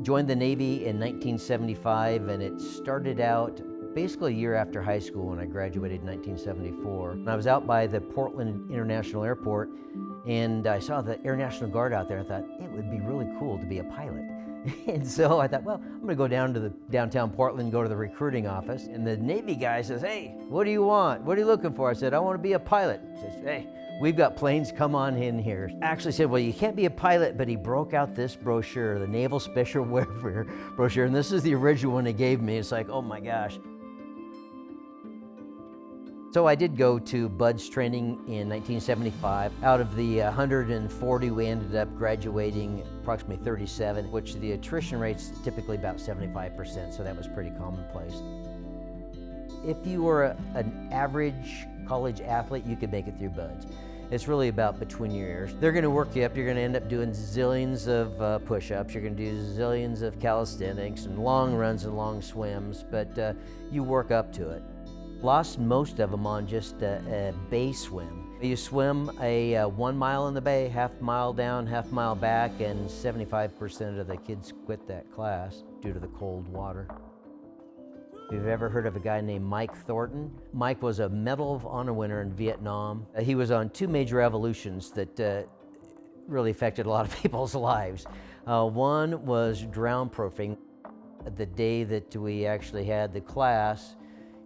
Joined the Navy in 1975, and it started out basically a year after high school when I graduated in 1974. And I was out by the Portland International Airport, and I saw the Air National Guard out there. I thought, it would be really cool to be a pilot. And so I thought, well, I'm gonna go down to the downtown Portland, go to the recruiting office. And the Navy guy says, hey, what do you want? What are you looking for? I said, I want to be a pilot. He says, hey, we've got planes, come on in here. Actually said, well, you can't be a pilot, but he broke out this brochure, the Naval Special Warfare brochure, and this is the original one he gave me. It's like, oh my gosh. So I did go to BUD/S training in 1975. Out of the 140, we ended up graduating approximately 37, which the attrition rate's typically about 75%, so that was pretty commonplace. If you were an average college athlete, you could make it through BUD/S. It's really about between your ears. They're gonna work you up. You're gonna end up doing zillions of push-ups. You're gonna do zillions of calisthenics and long runs and long swims, but you work up to it. Lost most of them on just a bay swim. You swim a 1 mile in the bay, half mile down, half mile back, and 75% of the kids quit that class due to the cold water. If you've ever heard of a guy named Mike Thornton, Mike was a Medal of Honor winner in Vietnam. He was on 2 major evolutions that really affected a lot of people's lives. One was drown proofing. The day that we actually had the class,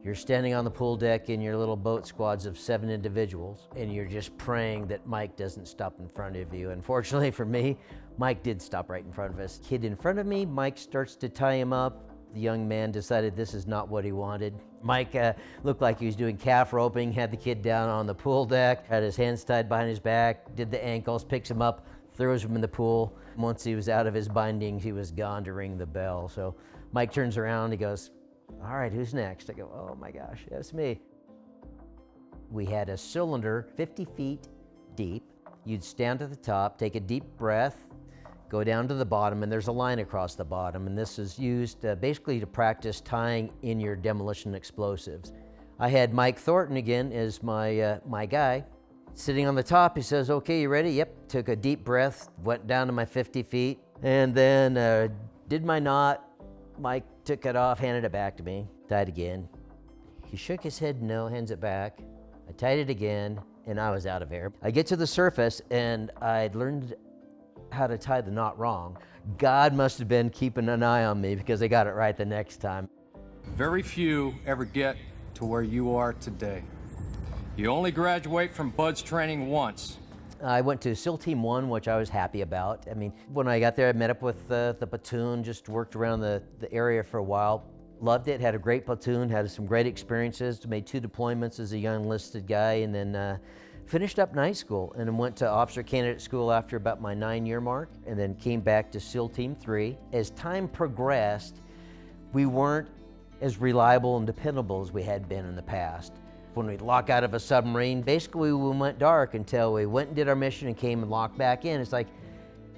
you're standing on the pool deck in your little boat squads of 7 individuals, and you're just praying that Mike doesn't stop in front of you. Unfortunately for me, Mike did stop right in front of us. Kid in front of me, Mike starts to tie him up. The young man decided this is not what he wanted. Mike looked like he was doing calf roping, had the kid down on the pool deck, had his hands tied behind his back, did the ankles, picks him up, throws him in the pool. Once he was out of his bindings, he was gone to ring the bell. So Mike turns around, he goes, all right, who's next? I go, oh my gosh, that's me. We had a cylinder 50 feet deep. You'd stand at the top, take a deep breath, go down to the bottom, and there's a line across the bottom. And this is used basically to practice tying in your demolition explosives. I had Mike Thornton again as my guy. Sitting on the top, he says, okay, you ready? Yep, took a deep breath, went down to my 50 feet, and then did my knot. Mike took it off, handed it back to me, tied again. He shook his head no, hands it back. I tied it again, and I was out of air. I get to the surface, and I'd learned how to tie the knot wrong. God must have been keeping an eye on me because I got it right the next time. Very few ever get to where you are today. You only graduate from BUD/S training once. I went to SEAL Team 1, which I was happy about. I mean, when I got there, I met up with the platoon, just worked around the area for a while. Loved it, had a great platoon, had some great experiences, made 2 deployments as a young enlisted guy, and then finished up night school and then went to officer candidate school after about my 9-year mark, and then came back to SEAL Team 3. As time progressed, we weren't as reliable and dependable as we had been in the past. When we'd lock out of a submarine, basically we went dark until we went and did our mission and came and locked back in. It's like,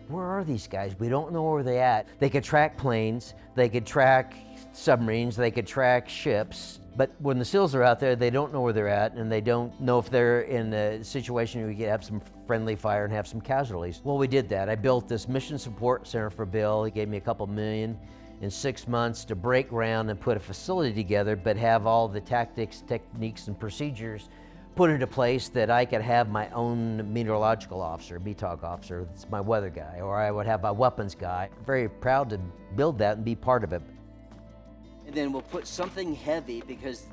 where are these guys? We don't know where they're at. They could track planes, they could track submarines, they could track ships, but when the SEALs are out there, they don't know where they're at, and they don't know if they're in a situation where we could have some friendly fire and have some casualties. Well, we did that. I built this mission support center for Bill. He gave me a couple million in 6 months to break ground and put a facility together, but have all the tactics, techniques, and procedures put into place that I could have my own meteorological officer, BTOG officer, that's my weather guy, or I would have my weapons guy. Very proud to build that and be part of it. And then we'll put something heavy, because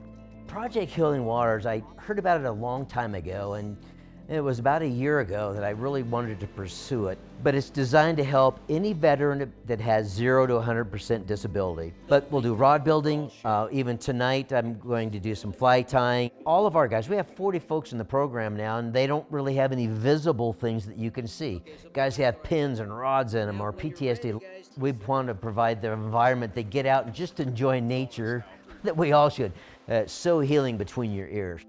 Project Healing Waters, I heard about it a long time ago, and it was about a year ago that I really wanted to pursue it. But it's designed to help any veteran that has 0 to 100% disability. But we'll do rod building. Even tonight, I'm going to do some fly tying. All of our guys, we have 40 folks in the program now, and they don't really have any visible things that you can see. Guys have pins and rods in them or PTSD. We want to provide the environment they get out and just enjoy nature that we all should. It's so healing between your ears.